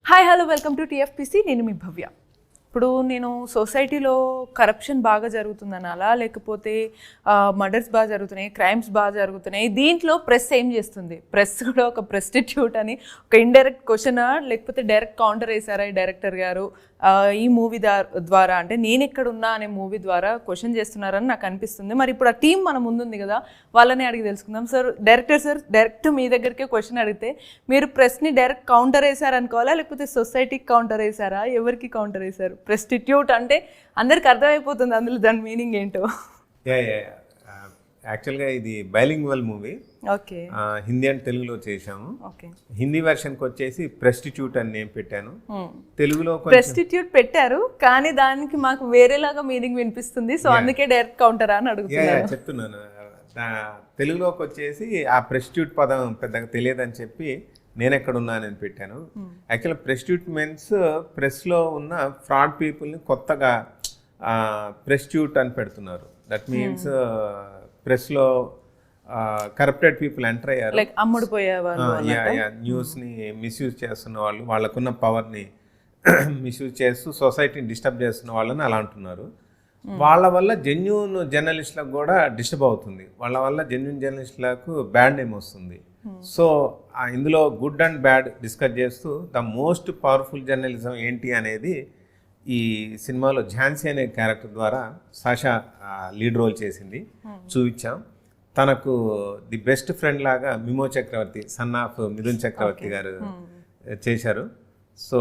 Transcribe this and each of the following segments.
Hi hello welcome to TFPC. నేను మీ భవ్య. ఇప్పుడు నేను సొసైటీలో కరప్షన్ బాగా జరుగుతుందనాలా, లేకపోతే మర్డర్స్ బాగా జరుగుతున్నాయి, క్రైమ్స్ బాగా జరుగుతున్నాయి, దీంట్లో ప్రెస్ ఏం చేస్తుంది? ప్రెస్ కూడా ఒక ప్రెస్టిట్యూట్ అని ఒక ఇండైరెక్ట్ క్వశ్చనా, లేకపోతే డైరెక్ట్ కౌంటర్ వేసారా ఈ డైరెక్టర్ గారు ఈ మూవీ ద్వారా? అంటే నేనెక్కడున్నా అనే మూవీ ద్వారా క్వశ్చన్ చేస్తున్నారని నాకు అనిపిస్తుంది. మరి ఇప్పుడు ఆ టీం మన ముందుంది కదా, వాళ్ళని అడిగి తెలుసుకుందాం. సార్, డైరెక్టర్ సార్, డైరెక్ట్ మీ దగ్గరికే క్వశ్చన్ అడిగితే మీరు ప్రెస్ని డైరెక్ట్ కౌంటర్ వేసారనుకోవాలా, లేకపోతే సొసైటీకి కౌంటర్ వేసారా? ఎవరికి కౌంటర్ వేసారు? ప్రెస్టిట్యూట్ అంటే అందరికి అర్థమైపోతుంది అందులో దాని మీనింగ్ ఏంటో. యాక్చువల్గా ఇది bilingual movie. Okay. Hindi and తెలుగులో చేశాము. హిందీ వెర్షన్కి వచ్చేసి ప్రెస్టిట్యూట్ అని నేను పెట్టాను. తెలుగులో ప్రెస్టిట్యూట్ పెట్టారు, కానీ దానికి మాకు వేరేలాగా మీనింగ్ వినిపిస్తుంది. సో అందుకే డైరెక్ట్ కౌంటర్ అని అడుగుతున్నాను. చెప్తున్నాను. తెలుగులోకి వచ్చేసి ఆ ప్రెస్టిట్యూట్ పదం పెద్దగా తెలియదని చెప్పి నేనెక్కడున్నానని పెట్టాను. యాక్చువల్గా ప్రెస్టిట్యూట్ మీన్స్ ప్రెస్లో ఉన్న ఫ్రాడ్ పీపుల్ని కొత్తగా ప్రెస్టిట్యూట్ అని పెడుతున్నారు. దట్ మీన్స్ ప్రెస్లో కరప్టెడ్ పీపుల్ ఎంటర్ అయ్యారు, న్యూస్ని మిస్యూజ్ చేస్తున్న వాళ్ళు, వాళ్ళకున్న పవర్ని మిస్యూజ్ చేస్తూ సొసైటీని డిస్టర్బ్ చేస్తున్న వాళ్ళని అలా అంటున్నారు. వాళ్ళ వల్ల జెన్యూన్ జర్నలిస్టులకు కూడా డిస్టర్బ్ అవుతుంది. వాళ్ళ వల్ల జెన్యూన్ జర్నలిస్టులకు బ్యాడ్ నేమ్ వస్తుంది. సో ఇందులో గుడ్ అండ్ బ్యాడ్ డిస్కస్ చేస్తూ ద మోస్ట్ పవర్ఫుల్ జర్నలిజం ఏంటి అనేది ఈ సినిమాలో ఝాన్సీ అనే క్యారెక్టర్ ద్వారా సాషా లీడ్ రోల్ చేసింది, చూపించాం. తనకు ది బెస్ట్ ఫ్రెండ్ లాగా మిమో చక్రవర్తి, సన్ ఆఫ్ మిథున్ చక్రవర్తి గారు చేశారు. So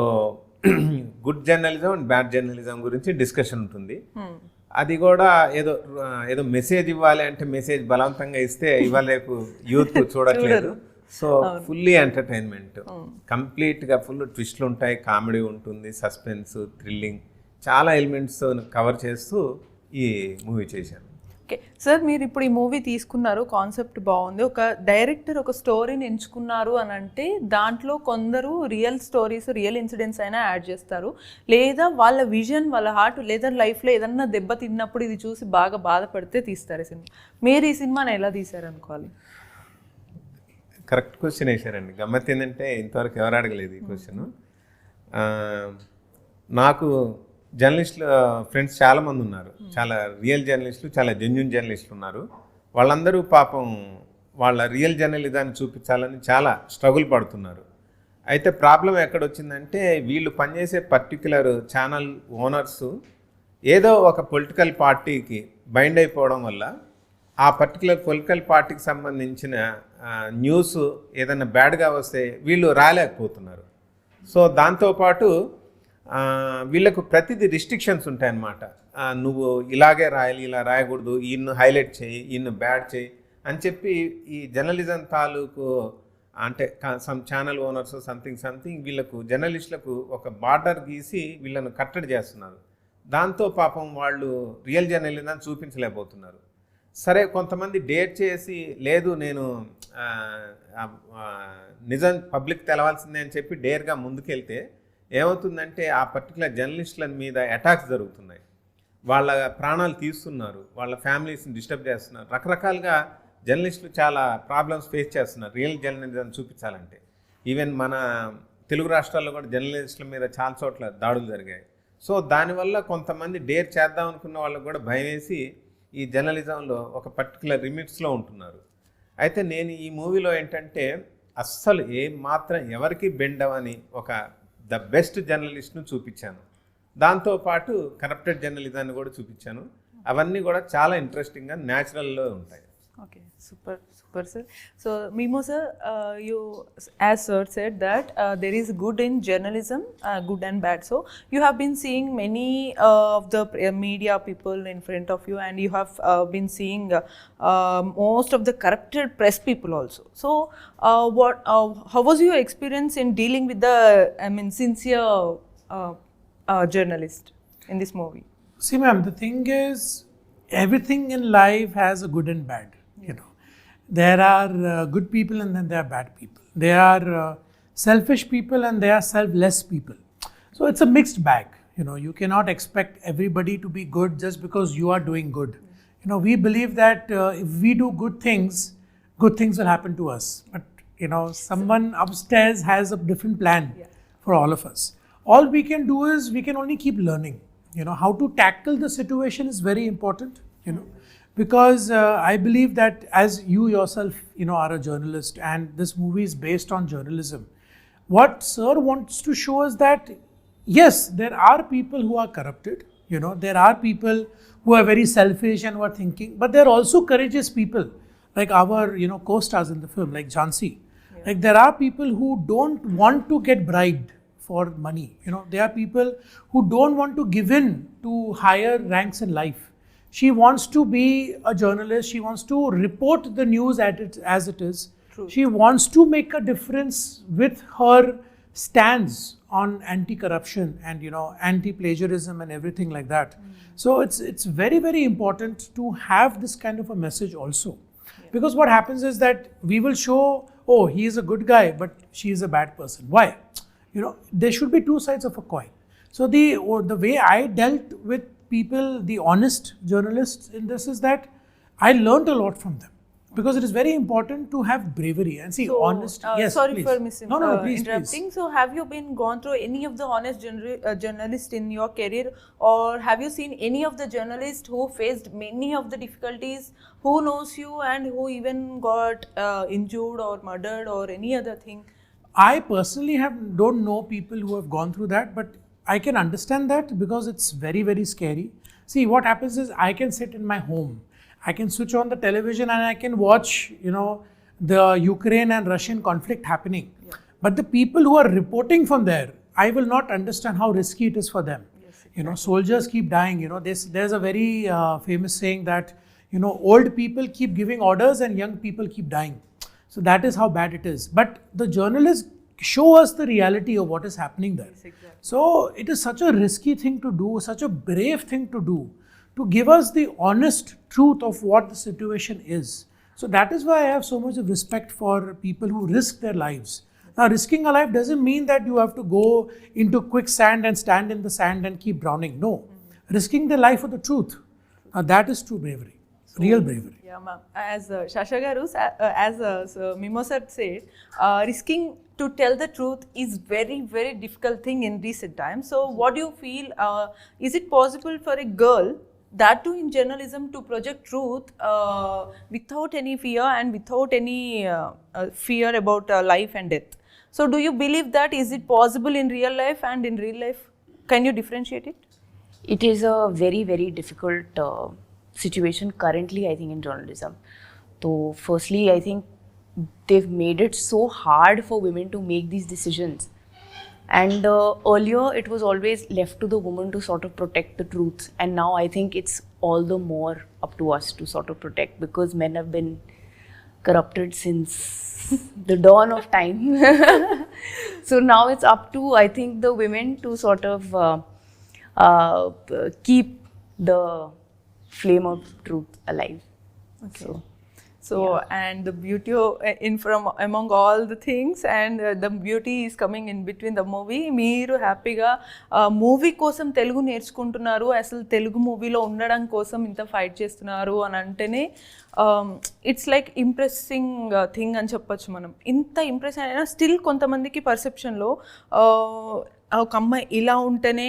good journalism and bad journalism గురించి డిస్కషన్ ఉంటుంది. అది కూడా ఏదో మెసేజ్ ఇవ్వాలి అంటే మెసేజ్ బలవంతంగా ఇస్తే ఇవాళ రేపు యూత్ చూడట్లేదు. సో ఫుల్లీ ఎంటర్టైన్మెంట్, కంప్లీట్గా ఫుల్ ట్విస్ట్లు ఉంటాయి, కామెడీ ఉంటుంది, సస్పెన్స్, థ్రిల్లింగ్, చాలా ఎలిమెంట్స్ కవర్ చేస్తూ ఈ మూవీ చేశాను. ఓకే సార్, మీరు ఇప్పుడు ఈ మూవీ తీసుకున్నారు, కాన్సెప్ట్ బాగుంది. ఒక డైరెక్టర్ ఒక స్టోరీని ఎంచుకున్నారు అని అంటే దాంట్లో కొందరు రియల్ స్టోరీస్, రియల్ ఇన్సిడెంట్స్ అయినా యాడ్ చేస్తారు, లేదా వాళ్ళ విజన్, వాళ్ళ హార్ట్, లేదా లైఫ్లో ఏదన్నా దెబ్బ తిన్నప్పుడు ఇది చూసి బాగా బాధపడితే తీస్తారు ఈ సినిమా. మీరు ఈ సినిమాని ఎలా తీశారు అనుకోవాలి? కరెక్ట్ క్వశ్చన్ వేశారండి. గమ్మత్ ఏంటంటే ఇంతవరకు ఎవరు అడగలేదు ఈ క్వశ్చన్. నాకు జర్నలిస్టులు ఫ్రెండ్స్ చాలామంది ఉన్నారు, చాలా రియల్ జర్నలిస్టులు, చాలా జెన్యూన్ జర్నలిస్టులు ఉన్నారు. వాళ్ళందరూ పాపం వాళ్ళ రియల్ జర్నలిజాన్ని చూపించాలని చాలా స్ట్రగుల్ పడుతున్నారు. అయితే ప్రాబ్లం ఎక్కడొచ్చిందంటే వీళ్ళు పనిచేసే పర్టిక్యులర్ ఛానల్ ఓనర్స్ ఏదో ఒక పొలిటికల్ పార్టీకి బైండ్ అయిపోవడం వల్ల ఆ పర్టికులర్ పొలిటికల్ పార్టీకి సంబంధించిన న్యూస్ ఏదైనా బ్యాడ్గా వస్తే వీళ్ళు రాలేకపోతున్నారు. సో దాంతోపాటు వీళ్ళకు ప్రతిదీ రిస్ట్రిక్షన్స్ ఉంటాయన్నమాట. నువ్వు ఇలాగే రాయాలి, ఇలా రాయకూడదు, ఈయన్ను హైలైట్ చేయి, ఈయన్ను బ్యాడ్ చేయి అని చెప్పి ఈ జర్నలిజం తాలూకు అంటే సమ్ ఛానల్ ఓనర్స్ సంథింగ్ వీళ్ళకు జర్నలిస్టులకు ఒక బార్డర్ గీసి వీళ్ళను కట్టడి చేస్తున్నారు. దాంతో పాపం వాళ్ళు రియల్ జర్నలిజం చూపించలేకపోతున్నారు. సరే, కొంతమంది డేట్ చేసి లేదు నేను నిజం పబ్లిక్ తెలవాల్సిందే అని చెప్పి డేర్గా ముందుకెళ్తే ఏమవుతుందంటే ఆ పర్టికులర్ జర్నలిస్టుల మీద అటాక్స్ జరుగుతున్నాయి, వాళ్ళ ప్రాణాలు తీస్తున్నారు, వాళ్ళ ఫ్యామిలీస్ని డిస్టర్బ్ చేస్తున్నారు. రకరకాలుగా జర్నలిస్టులు చాలా ప్రాబ్లమ్స్ ఫేస్ చేస్తున్నారు రియల్ జర్నలిజం చూపించాలంటే. ఈవెన్ మన తెలుగు రాష్ట్రాల్లో కూడా జర్నలిస్టుల మీద చాలా చోట్ల దాడులు జరిగాయి. సో దానివల్ల కొంతమంది డేర్ చేద్దాం అనుకున్న వాళ్ళకు కూడా భయం వేసి ఈ జర్నలిజంలో ఒక పర్టికులర్ లిమిట్స్లో ఉంటున్నారు. అయితే నేను ఈ మూవీలో ఏంటంటే అస్సలు మాత్రం ఎవరికి బెండ్ అవని ఒక ద బెస్ట్ జర్నలిస్ట్ను చూపించాను. దాంతోపాటు కరప్టెడ్ జర్నలిజాన్ని కూడా చూపించాను. అవన్నీ కూడా చాలా ఇంట్రెస్టింగ్గా న్యాచురల్లో ఉంటాయి. Okay, super sir. So Mimoh sir, you, as sir said that there is good in journalism, good and bad. So you have been seeing many of the media people in front of you, and you have been seeing most of the corrupted press people also. So how was your experience in dealing with the sincere journalist in this movie? See ma'am, the thing is everything in life has a good and bad. You know, there are good people and then there are bad people. There are selfish people and there are selfless people. So it's a mixed bag. You know, you cannot expect everybody to be good just because you are doing good. You know, we believe that if we do good things will happen to us. But you know, someone upstairs has a different plan for all of us. All we can do is we can only keep learning. How to tackle the situation is very important, because I believe that as you yourself, are a journalist and this movie is based on journalism. What Sir wants to show is that, yes, there are people who are corrupted, there are people who are very selfish and who are thinking, but there are also courageous people like our, co-stars in the film, like Jhansi. Yeah. Like there are people who don't want to get bribed for money. There are people who don't want to give in to higher ranks in life. She wants to be a journalist. She wants to report the news as it is. True. She wants to make a difference with her stands on anti-corruption and anti-plagiarism and everything like that. So it's very, very important to have this kind of a message also. Yeah. Because what happens is that we will show, oh, he is a good guy, but she is a bad person. Why? There should be two sides of a coin. So the way I dealt with people, the honest journalists in this, is that I learned a lot from them, because it is very important to have bravery and see honest. Yes, sorry please. For missing, please, interrupting. Please. So have you gone through any of the honest journalists in your career, or have you seen any of the journalists who faced many of the difficulties, who knows you and who even got injured or murdered or any other thing? I personally don't know people who have gone through that, but I can understand that because it's very, very scary. See, what happens is I can sit in my home, I can switch on the television and I can watch, the Ukraine and Russian conflict happening. Yeah. But the people who are reporting from there, I will not understand how risky it is for them. Yes, exactly. Soldiers keep dying. There's a very famous saying that, old people keep giving orders and young people keep dying. So that is how bad it is. But the journalists show us the reality of what is happening there. Yes, exactly. So it is such a risky thing to do, such a brave thing to do, to give us the honest truth of what the situation is. So that is why I have so much of respect for people who risk their lives. Now, risking a life doesn't mean that you have to go into quicksand and stand in the sand and keep drowning. No. Risking their life for the truth. Now, that is true bravery. Real bravery. Yeah, ma'am. As Sasha Garu, as Mimoh sir said, risking to tell the truth is very, very difficult thing in recent times. So what do you feel, is it possible for a girl, that too in journalism, to project truth without any fear and without any fear about life and death? So do you believe that is it possible in real life and in real life? Can you differentiate it? It is a very, very difficult situation currently, I think, in journalism. So firstly, I think they've made it so hard for women to make these decisions. And earlier, it was always left to the woman to sort of protect the truth. And now I think it's all the more up to us to sort of protect, because men have been corrupted since the dawn of time. So now it's up to, I think, the women to sort of keep the flame of truth alive. Okay. So yeah. And the beauty from among all the things, and the beauty is coming in between the movie. Meeru happyga movie kosam Telugu నేర్చుకుంటున్నారు, అసలు తెలుగు మూవీలో ఉండడం కోసం ఇంత fight చేస్తున్నారు అని అంటేనే it's like impressing thing అని చెప్పొచ్చు మనం. ఇంత ఇంప్రెస్ అయినా స్టిల్ కొంతమందికి పర్సెప్షన్లో ఒక అమ్మాయి ఇలా ఉంటేనే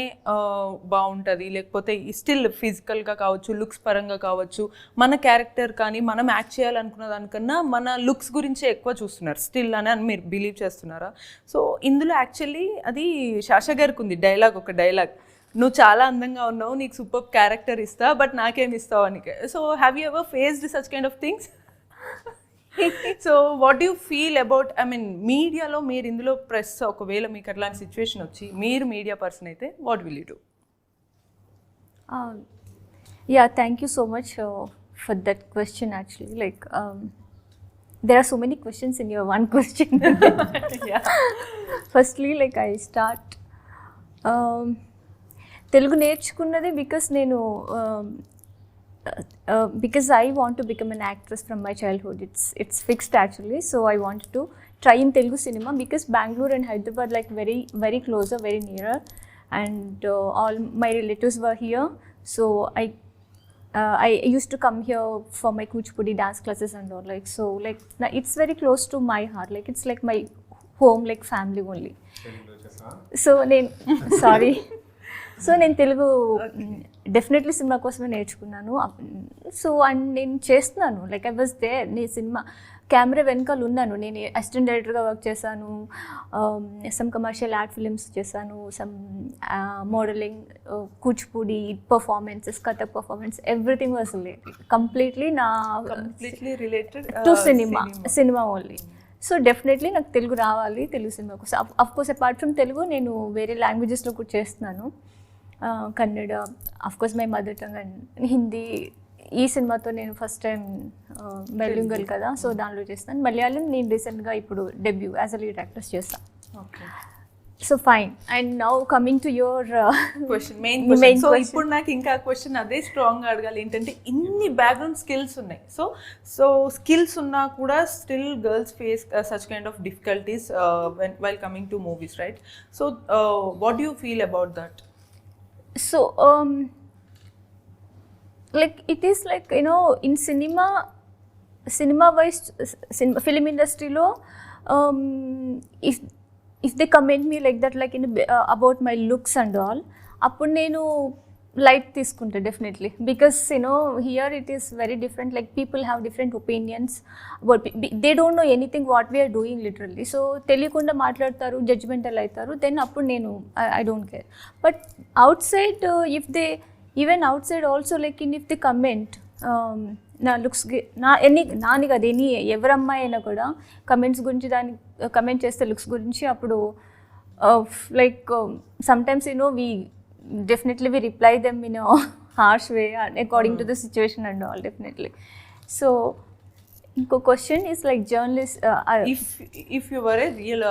బాగుంటుంది, లేకపోతే స్టిల్ ఫిజికల్గా కావచ్చు, లుక్స్ పరంగా కావచ్చు, మన క్యారెక్టర్ కానీ మనం యాక్ట్ చేయాలనుకున్న దానికన్నా మన లుక్స్ గురించే ఎక్కువ చూస్తున్నారు స్టిల్ అని మీరు బిలీవ్ చేస్తున్నారా? సో ఇందులో యాక్చువల్లీ అది శాషా గారికి ఉంది డైలాగ్, ఒక డైలాగ్, నువ్వు చాలా అందంగా ఉన్నావు, నీకు సూపర్ క్యారెక్టర్ ఇస్తా, బట్ నాకేం ఇస్తావు అని. So have you ever faced such kind of things? So what do you feel about, I mean మీడియాలో మీరు ఇందులో ప్రెస్, ఒకవేళ మీకు అట్లాంటి సిచ్యువేషన్ వచ్చి మీరు మీడియా పర్సన్ అయితే what will you do? Yeah, thank you so much for that question actually. Like there are so many questions in your one question. Yeah. Firstly, like I start Telugu నేర్చుకున్నది because I want to become an actress from my childhood. It's fixed actually. So I wanted to try in Telugu cinema because Bangalore and Hyderabad like very, very closer, very nearer, and all my relatives were here. So I used to come here for my Kuchipudi dance classes and all. Like so, like it's very close to my heart. Like it's like my home, like family only. So నేను sorry so నేను Telugu definitely cinema కోసమే నేర్చుకున్నాను. So and నేను చేస్తున్నాను, like I was there. నేను cinema camera వెనకాల ఉన్నాను. నేను అసిస్టెంట్ డైరెక్టర్గా వర్క్ చేశాను, సమ్ కమర్షియల్ యాడ్ ఫిలిమ్స్ చేశాను, some modelling, Kuchipudi performances, Kathak performance, everything was completely related to cinema only. So definitely నాకు తెలుగు రావాలి, తెలుగు సినిమా కోసం. అఫ్కోర్స్ అపార్ట్ ఫ్రమ్ తెలుగు నేను వేరే లాంగ్వేజెస్లో కూడా చేస్తున్నాను. Kannada of course my mother tongue, and Hindi. ఈ సినిమాతో నేను ఫస్ట్ టైం బైలింగల్ కదా, సో దానిలో చేస్తాను. మలయాళం నేను రీసెంట్గా ఇప్పుడు debut as a lead actress చేస్తాను. Okay, so fine. And now coming to your question, main question. So ఇప్పుడు నాకు ఇంకా క్వశ్చన్ అదే స్ట్రాంగ్గా అడగాలి, ఏంటంటే ఇన్ని బ్యాక్గ్రౌండ్ స్కిల్స్ ఉన్నాయి. సో స్కిల్స్ ఉన్నా కూడా still girls face such kind of difficulties while coming to movies, right? So what do you feel about that? So like it is like, you know, in cinema wise, film industry lo if they comment me like that, like in about my looks and all, appudu nenu light తీసుకుంటా definitely, because you know here it is very different. Like people have different opinions about, they don't know anything what we are doing literally. So తెలియకుండా మాట్లాడతారు, judgemental అవుతారు, then అప్పుడు నేను I don't care. But outside if they, even outside also, like in if they comment నా లుక్స్కి, నాని కదా any ఎవరమ్మాయి అయినా కూడా కమెంట్స్ గురించి, దాన్ని కమెంట్ చేస్తే లుక్స్ గురించి, అప్పుడు like sometimes you know definitely we reply them in a harsh way according to the situation and all, definitely. So question is like journalist, if you were a real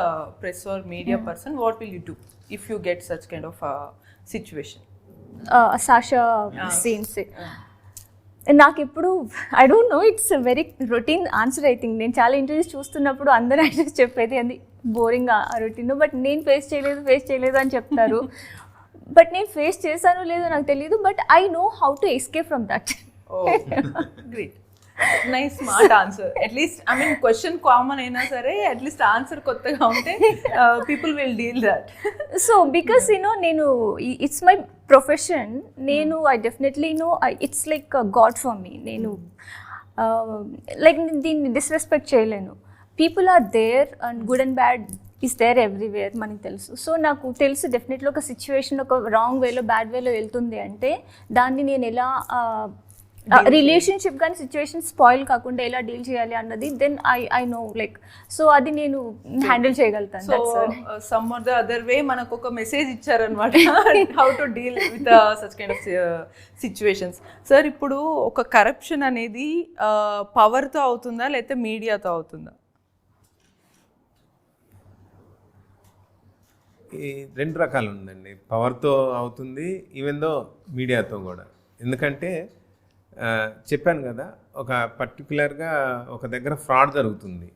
press or media person, what will you do if you get such kind of situation? Sasha scenes. నాకు ఎప్పుడు I don't know, it's very routine answer. I think నేను చాలా interviews చూస్తున్నప్పుడు అందరూ actors చెప్పేది అది boring routine, but నేను face చేయలేదు అని చెప్తారు. బట్ నేను ఫేస్ చేశానో లేదో నాకు తెలియదు, but I know how to escape from that. Great, nice, smart answer. At least I mean question common అయినా సరే అట్లీస్ట్ ఆన్సర్ కొత్తగా ఉంటే people will deal that. So because you know నేను, ఇట్స్ మై ప్రొఫెషన్, నేను I definitely know it's like god for me. నేను like దీన్ని disrespect చేయలేను. People are there and good and bad is there everywhere, మనకి తెలుసు. So నాకు తెలుసు definitely ఒక సిచ్యువేషన్ ఒక రాంగ్ వేలో, బ్యాడ్ వేలో వెళ్తుంది అంటే దాన్ని నేను ఎలా రిలేషన్షిప్ కానీ సిచ్యువేషన్ స్పాయిల్ కాకుండా ఎలా డీల్ చేయాలి అన్నది, then I know like, so అది నేను హ్యాండిల్ చేయగలుగుతాను. So some or the other way మనకు ఒక మెసేజ్ ఇచ్చారనమాట, how to deal with such kind of situations. Sir, ఇప్పుడు ఒక కరప్షన్ అనేది పవర్తో అవుతుందా లేకపోతే మీడియాతో అవుతుందా? ఈ రెండు రకాలు ఉందండి. పవర్తో అవుతుంది, ఈవెన్ దో మీడియాతో కూడా. ఎందుకంటే చెప్పాను కదా, ఒక పర్టికులర్గా ఒక దగ్గర ఫ్రాడ్ జరుగుతుంది,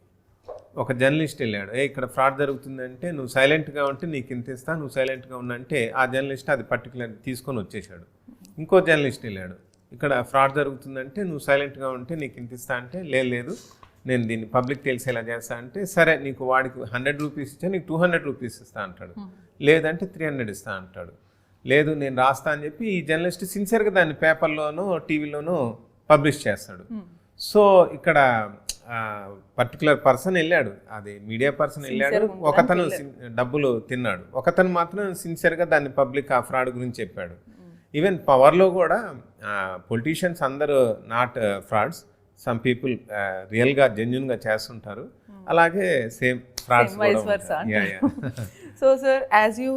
ఒక జర్నలిస్ట్ వెళ్ళాడు, ఇక్కడ ఫ్రాడ్ జరుగుతుందంటే నువ్వు సైలెంట్గా ఉంటే నీకు ఇంత ఇస్తా, నువ్వు సైలెంట్గా ఉన్నంటే ఆ జర్నలిస్ట్ అది పర్టికులర్ తీసుకొని వచ్చేసాడు. ఇంకో జర్నలిస్ట్ వెళ్ళాడు, ఇక్కడ ఫ్రాడ్ జరుగుతుందంటే నువ్వు సైలెంట్గా ఉంటే నీకు ఇంత ఇస్తా అంటే, లేదు నేను దీన్ని పబ్లిక్ తెలిసేలా చేస్తా అంటే, సరే నీకు వాడికి 100 రూపీస్ ఇచ్చా, నీకు 200 రూపీస్ ఇస్తా అంటాడు, లేదంటే 300 ఇస్తా అంటాడు. లేదు నేను రాస్తా అని చెప్పి ఈ జర్నలిస్ట్ సిన్సియర్గా దాన్ని పేపర్లోనూ టీవీలోనూ పబ్లిష్ చేస్తాడు. సో ఇక్కడ పర్టికులర్ పర్సన్ వెళ్ళాడు, అది మీడియా పర్సన్ వెళ్ళాడు, ఒకతను డబ్బులు తిన్నాడు, ఒకతను మాత్రం సిన్సియర్గా దాన్ని పబ్లిక్ ఆ ఫ్రాడ్ గురించి చెప్పాడు. ఈవెన్ పవర్లో కూడా పొలిటీషియన్స్ అందరూ నాట్ ఫ్రాడ్స్, సమ్ పీపుల్ రియల్గా జెన్యున్గా చేస్తుంటారు, అలాగే సేమ్ ఫ్రాడ్స్ కూడా. So sir, as you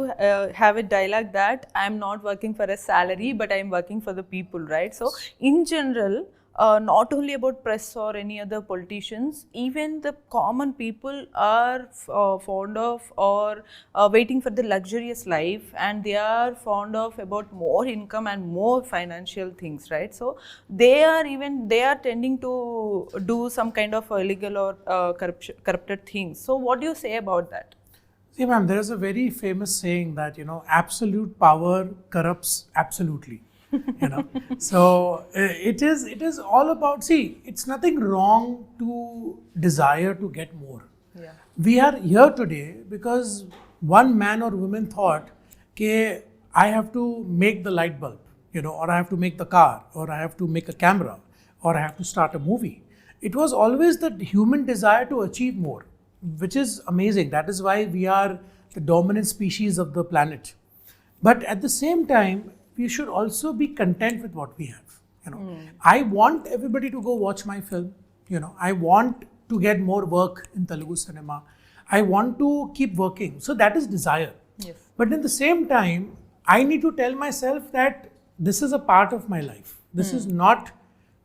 have a dialogue that I am not working for a salary but I am working for the people, right? So in general, not only about press or any other politicians, even the common people are fond of or waiting for the luxurious life, and they are fond of about more income and more financial things, right? So they are tending to do some kind of illegal or corrupted things. So what do you say about that? See ma'am, there is a very famous saying that, you know, absolute power corrupts absolutely. You know, so it is all about, see, it's nothing wrong to desire to get more. Yeah. We are here today because one man or woman thought, okay, I have to make the light bulb, or I have to make the car, or I have to make a camera, or I have to start a movie. It was always the human desire to achieve more, which is amazing. That is why we are the dominant species of the planet. But at the same time, we should also be content with what we have. I want everybody to go watch my film. I want to get more work in Telugu cinema. I want to keep working. So that is desire. Yes. But at the same time, I need to tell myself that this is a part of my life. This is not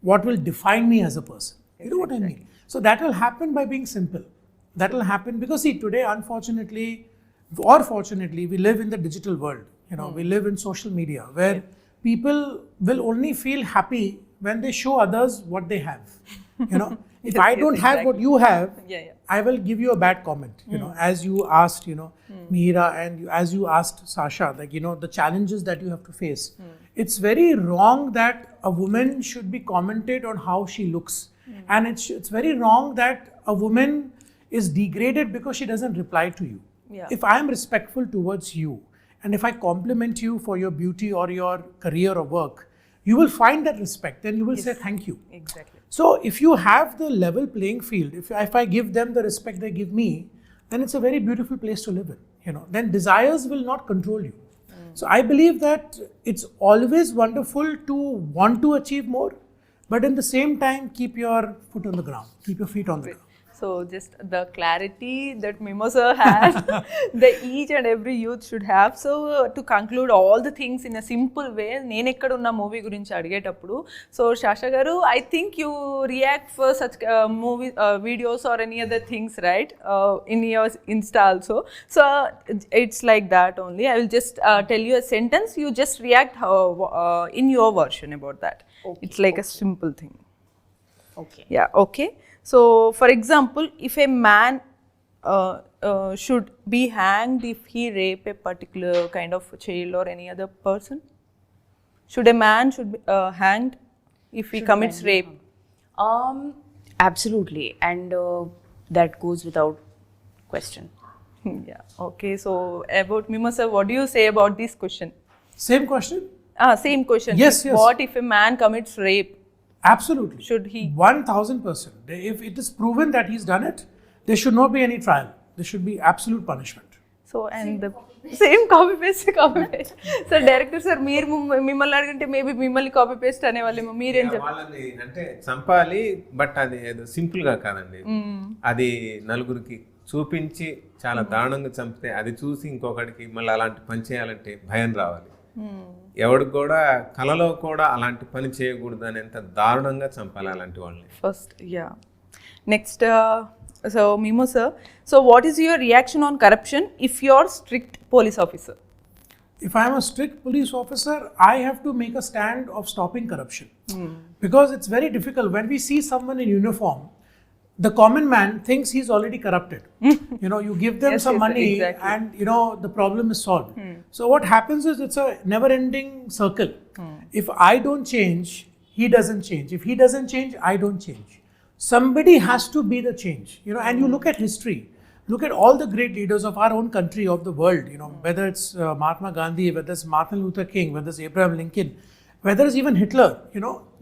what will define me as a person. You know what I mean? So that will happen by being simple. That will happen because see, today, unfortunately, or fortunately, we live in the digital world. We live in social media where people will only feel happy when they show others what they have. If I don't have what you have, I will give you a bad comment. As you asked, Meera, and as you asked Sasha, the challenges that you have to face. It's very wrong that a woman should be commented on how she looks. And it's very wrong that a woman is degraded because she doesn't reply to you. Yeah. If I am respectful towards you, and if I compliment you for your beauty or your career or work, you will find that respect and you will say thank you. Exactly. So if you have the level playing field, if I give them the respect they give me, then it's a very beautiful place to live in. Then desires will not control you. So I believe that it's always wonderful to want to achieve more, but in the same time, keep your foot on the ground, keep your feet on the ground. So just the clarity that Mimoh sir has, that each and every youth should have. So to conclude all the things in a simple way, Nenekkadunna movie gurinchi adigetappudu. So Sasha garu, I think you react for such movie videos or any other things, right? In your Insta also. So it's like that only. I will just tell you a sentence. You just react in your version about that. Okay, it's like a simple thing. Okay. Yeah. Okay. So, for example, if a man should be hanged if he rape a particular kind of child or any other person, should a man be hanged if he commits rape? Absolutely, and that goes without question. Yeah. Okay. So, about Mimoh sir, what do you say about this question? Same question? Same question. Yes, yes. What if a man commits rape? Absolutely. Should he? 1000%. If it is proven that he's done it, there should not be any trial. There should be absolute punishment. So, and the same copy paste. So, director sir, మిమ్మల్ని అడిగితే maybe మిమ్మల్ని copy paste అనేవాళ్ళేమో మీరేం చెప్పారు? వాళ్ళని అంటే చంపాలి, but అది ఏదో సింపుల్ గా కాదండి. అది నలుగురికి చూపించి చాలా దారుణంగా చంపితే అది చూసి ఇంకొకటికి మళ్ళీ అలాంటి పని చేయాలంటే భయం రావాలి. ఎవడికి కూడా కలలో కూడా అలాంటి పని చేయకూడదు అనేంత దారుణంగా చంపాలి అలాంటి వాళ్ళని. First next so Mimoh sir, so what is your reaction on corruption if you're strict police officer? If I am a strict police officer, I have to make a stand of stopping corruption. Because it's very difficult. When we see someone in uniform, the common man thinks he's already corrupted. You give them some money and, the problem is solved. So what happens is it's a never-ending circle. If I don't change, he doesn't change. If he doesn't change, I don't change. Somebody has to be the change. And you look at history. Look at all the great leaders of our own country, of the world, whether it's Mahatma Gandhi, whether it's Martin Luther King, whether it's Abraham Lincoln, whether it's even Hitler,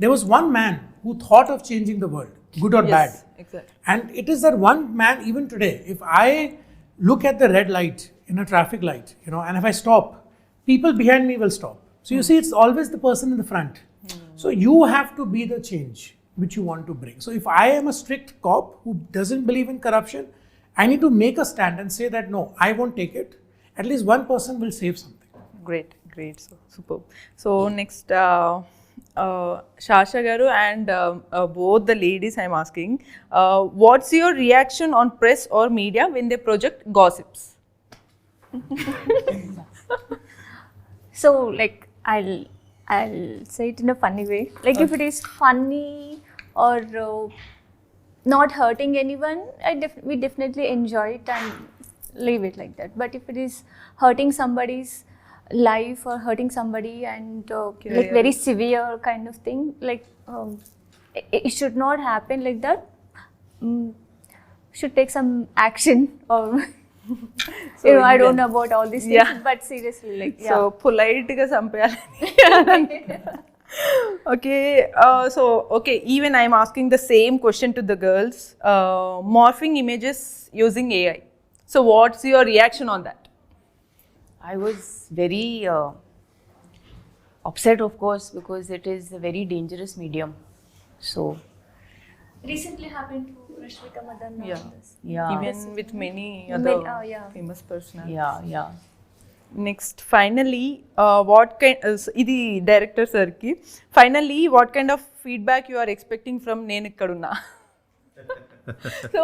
there was one man who thought of changing the world, good or bad. Exactly. And it is that one man even today. If I look at the red light in a traffic light, and if I stop, people behind me will stop. So you see, it's always the person in the front. So you have to be the change which you want to bring. So if I am a strict cop who doesn't believe in corruption, I need to make a stand and say that no, I won't take it. At least one person will save something. Great. So superb. So next, Sasha garu and both the ladies I'm asking, what's your reaction on press or media when they project gossips? So like I'll say it in a funny way. Like if it is funny or not hurting anyone, we definitely enjoy it and leave it like that. But if it is hurting somebody's life or hurting somebody and like very severe kind of thing, like it should not happen like that. Should take some action or You know, I don't know about all these things, but seriously, like, so పొలైట్గా చంపేయాలని. Okay, so okay, even I'm asking the same question to the girls. Morphing images using AI. So what's your reaction on that? I was very upset, of course, because it is a very dangerous medium. So recently happened to Rashmika Mandanna. Yeah. on this. yeah, Even with many other yeah. famous personalities. yeah. Next, finally, what kind? Idi director sir ki. Finally, what kind of feedback you are expecting from Nenekkadunna? So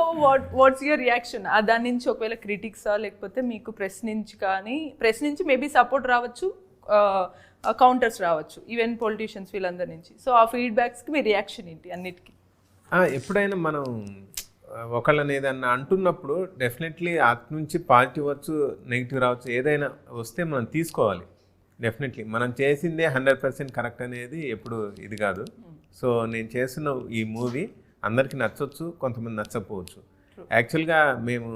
what's your reaction? దాని నుంచి ఒకవేళ క్రిటిక్సా లేకపోతే మీకు press నుంచి కానీ, press నుంచి maybe support రావచ్చు, counters రావచ్చు, ఈవెన్ పొలిటీషియన్స్ వీళ్ళందరి నుంచి. సో ఆ ఫీడ్బ్యాక్స్కి మీ రియాక్షన్ ఏంటి అన్నిటికీ? ఎప్పుడైనా మనం ఒకళ్ళని ఏదన్నా అంటున్నప్పుడు డెఫినెట్లీ అటు నుంచి పాజిటివ్ వచ్చు, నెగిటివ్ రావచ్చు, ఏదైనా వస్తే మనం తీసుకోవాలి. డెఫినెట్లీ మనం చేసిందే 100% కరెక్ట్ అనేది ఎప్పుడు ఇది కాదు. సో నేను చేస్తున్న ఈ మూవీ అందరికీ నచ్చవచ్చు, కొంతమంది నచ్చకపోవచ్చు. యాక్చువల్గా మేము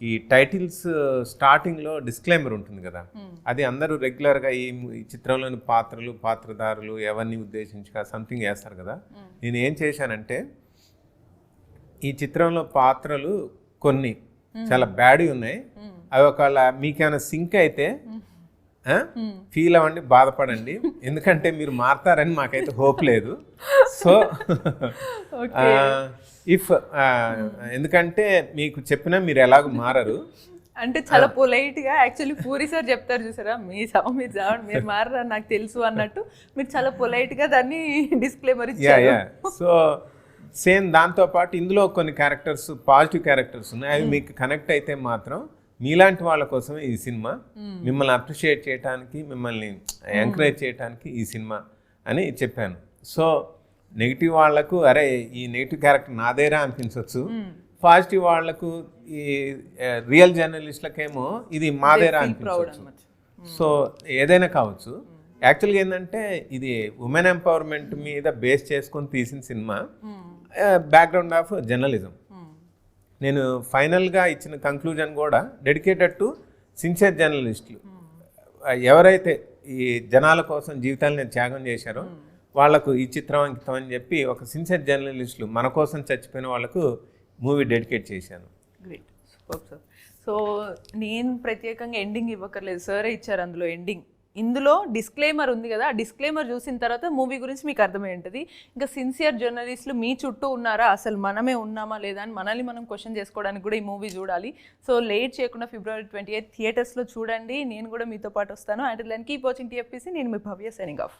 ఈ టైటిల్స్ స్టార్టింగ్లో డిస్క్లైమర్ ఉంటుంది కదా, అది అందరూ రెగ్యులర్గా ఈ చిత్రంలోని పాత్రలు, పాత్రధారులు ఎవరిని ఉద్దేశించగా సంథింగ్ వేస్తారు కదా. నేను ఏం చేశానంటే, ఈ చిత్రంలో పాత్రలు కొన్ని చాలా బ్యాడ్ ఉన్నాయి, అవి ఒకవేళ మీకేమైనా సింక్ అయితే ఫీల్ అవ్వండి, బాధపడండి, ఎందుకంటే మీరు మారతారని మాకైతే హోప్ లేదు. సో ఇఫ్ ఎందుకంటే మీకు చెప్పినా మీరు ఎలాగో మారరు అంటే చాలా పొలైట్గా యాక్చువల్లీ పూరి సార్ చెప్తారు చూసారా, మీరు మారరా నాకు తెలుసు అన్నట్టు మీరు చాలా పొలైట్గా దాన్ని డిస్క్లైమర్ ఇచ్చారు. సో సేమ్ దాంతోపాటు ఇందులో కొన్ని క్యారెక్టర్స్, పాజిటివ్ క్యారెక్టర్స్ ఉన్నాయి, అవి మీకు కనెక్ట్ అయితే మాత్రం మీలాంటి వాళ్ళ కోసమే ఈ సినిమా, మిమ్మల్ని అప్రిషియేట్ చేయడానికి, మిమ్మల్ని ఎంకరేజ్ చేయడానికి ఈ సినిమా అని చెప్పాను. సో నెగిటివ్ వాళ్లకు అరే ఈ నెగిటివ్ క్యారెక్టర్ నాదేరా అనిపించవచ్చు, పాజిటివ్ వాళ్లకు ఈ రియల్ జర్నలిస్ట్లకేమో ఇది మాదేరా అనిపించవచ్చు. సో ఏదైనా కావచ్చు. యాక్చువల్గా ఏంటంటే ఇది ఉమెన్ ఎంపవర్మెంట్ మీద బేస్ చేసుకొని తీసిన సినిమా, బ్యాక్గ్రౌండ్ ఆఫ్ జర్నలిజం. నేను ఫైనల్గా ఇచ్చిన కంక్లూజన్ కూడా డెడికేటెడ్ టు సిన్సియర్ జర్నలిస్టులు, ఎవరైతే ఈ జనాల కోసం జీవితాలను త్యాగం చేశారో వాళ్లకు ఈ చిత్రం అంకితం అని చెప్పి ఒక సిన్సియర్ జర్నలిస్టులు మన కోసం చచ్చిపోయిన వాళ్ళకు మూవీ డెడికేట్ చేశాను. Great, super sir. సో నేను ప్రత్యేకంగా ఎండింగ్ ఇవ్వకర్లేదు, సరే ఇచ్చారు అందులో ఎండింగ్. ఇందులో డిస్క్లైమర్ ఉంది కదా, ఆ డిస్క్లైమర్ చూసిన తర్వాత మూవీ గురించి మీకు అర్థమై ఉంటుంది. ఇంకా సిన్సియర్ జర్నలిస్టులు మీ చుట్టూ ఉన్నారా, అసలు మనమే ఉన్నామా లేదా అని మనల్ని మనం క్వశ్చన్ చేసుకోవడానికి కూడా ఈ మూవీ చూడాలి. సో లేట్ చేయకుండా February 28 థియేటర్స్లో చూడండి. నేను కూడా మీతో పాటు వస్తాను. And keep watching TFPC. నేను మీ భవ్య, సైనింగ్ ఆఫ్.